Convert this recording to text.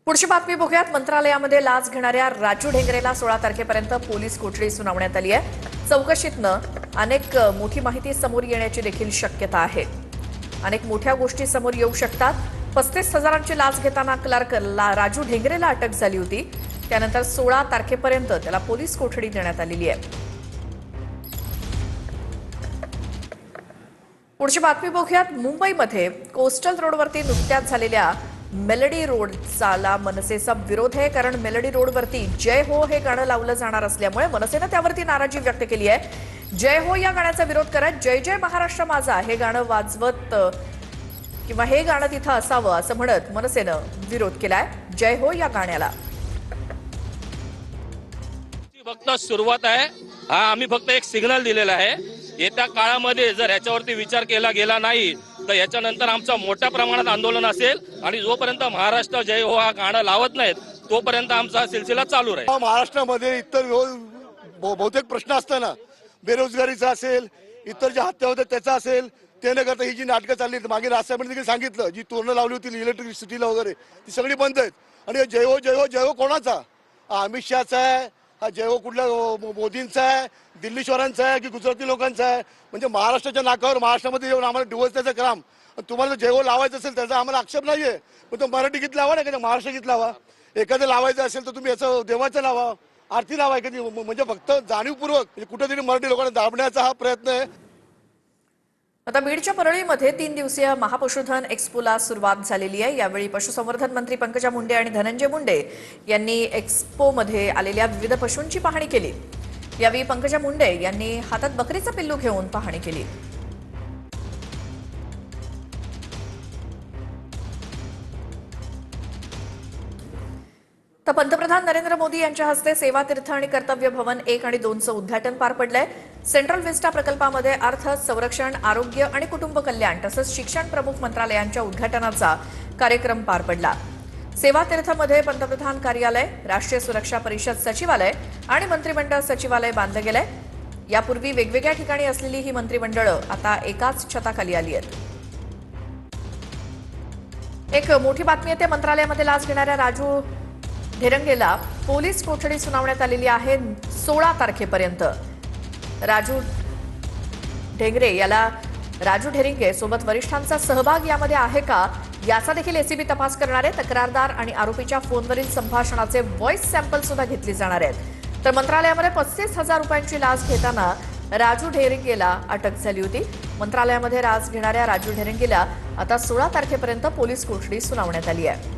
पुढची बातमी बघूयात। मंत्रालयामध्ये लाच घेणाऱ्या राजू ढेंगरेला 16 तारखेपर्यंत पोलीस कोठडी सुनावण्यात आली आहे। चौकशीतनं अनेक मोठी माहिती समोर येण्याची देखील शक्यता आहे। अनेक मोठ्या गोष्टी समोर येऊ शकतात। 35,000ची लाच घेताना क्लार्क राजू ढेंगरेला अटक झाली होती। त्यानंतर 16 तारखेपर्यंत त्याला पोलीस कोठडी देण्यात आलेली आहे। पुढची बातमी बघूयात। मुंबईमध्ये कोस्टल रोडवरती नुकत्याच झालेल्या मेलडी रोडचा मनसेचा विरोध आहे, कारण मेलडी रोडवरती जय हो हे गाणं लावलं जाणार असल्यामुळे मनसेनं त्यावरती नाराजी व्यक्त केली आहे। जय हो या गाण्याचा विरोध करत जय जय महाराष्ट्र माझा हे गाणं वाजवत किंवा हे गाणं तिथं असावं असं म्हणत मनसेनं विरोध केलाय जय हो या गाण्याला। फक्त सुरुवात आहे। हा आम्ही फक्त एक सिग्नल दिलेला आहे। येत्या काळामध्ये जर याच्यावरती विचार केला गेला नाही तर याच्यानंतर आमचा मोठ्या प्रमाणात आंदोलन असेल आणि जोपर्यंत महाराष्ट्र जय हो हा गाणं लावत नाहीत तोपर्यंत आमचा सिलसिला चालू राहील। महाराष्ट्रामध्ये इतर बहुतेक प्रश्न असताना बेरोजगारीचा असेल, इतर जे हत्या होत्या त्याचा असेल, ते न करता ही जी नाटकं चालली मागे राजसाहेबांनी देखील सांगितलं, जी तोरणं लावली होती इलेक्ट्रिसिटीला वगैरे ती सगळी बंद आहेत। आणि जय हो जय हो जय हो कोणाचा? अमित शहाचा आहे? हा जय हो कुठल्या मोदींचा आहे, दिल्लीश्वरांचा आहे की गुजराती लोकांचा आहे? म्हणजे महाराष्ट्राच्या नाकावर महाराष्ट्रामध्ये येऊन आम्हाला डिवचण्याचं काम। तुम्हाला जय हो लावायचं असेल त्याचा आम्हाला आक्षेप नाहीये, पण तो मराठी गीत लावा ना, एखाद्या महाराष्ट्र गीत लावा। एखादं लावायचं असेल तर तुम्ही याचं देवाचं लावा, आरती लावा एखादी। म्हणजे फक्त जाणीवपूर्वक कुठेतरी मराठी लोकांना दाबण्याचा हा प्रयत्न आहे। आता बीडच्या परळीमध्ये 3 दिवसीय महापशुधन एक्स्पोला सुरुवात झालेली आहे। यावेळी पशुसंवर्धन मंत्री पंकजा मुंडे आणि धनंजय मुंडे यांनी एक्स्पोमध्ये आलेल्या विविध पशूंची पाहणी केली। यावेळी पंकजा मुंडे यांनी हातात बकरीचं पिल्लू घेऊन पाहणी केली। तर पंतप्रधान नरेंद्र मोदी यांच्या हस्ते सेवा तीर्थ आणि कर्तव्य भवन 1 आणि 2चं उद्घाटन पार पडलंय। सेंट्रल विस्टा प्रकल्पामध्ये अर्थ, संरक्षण, आरोग्य आणि कुटुंब कल्याण तसंच शिक्षण प्रमुख मंत्रालयांच्या उद्घाटनाचा कार्यक्रम पार पडला। सेवा तीर्थमध्ये पंतप्रधान कार्यालय, राष्ट्रीय सुरक्षा परिषद सचिवालय आणि मंत्रिमंडळ सचिवालय बांधलं गेलंय। यापूर्वी वेगवेगळ्या ठिकाणी असलेली ही मंत्रिमंडळं आता एकाच छताखाली आली आहेत। एक मोठी बातमी येते। मंत्रालयामध्ये लाच घेणाऱ्या राजू ढेंगरेला पोलीस कोठडी सुनावण्यात आलेली आहे 16 तारखेपर्यंत। राजू ढेंगरे सोबत वरिष्ठांचा सहभाग यामध्ये आहे का याचा देखील एसीबी तपास करणार आहे। तक्रारदार आणि आरोपीच्या फोनवरील संभाषणाचे व्हॉइस सॅम्पल सुद्धा घेतली जाणार आहेत। तर मंत्रालयामध्ये 35,000 रुपयांची लाच घेताना राजू ढेंगरेला अटक झाली होती। मंत्रालयामध्ये लाच घेणाऱ्या राजू ढेंगरेला आता 16 तारखेपर्यंत पोलीस कोठडी सुनावण्यात आली आहे।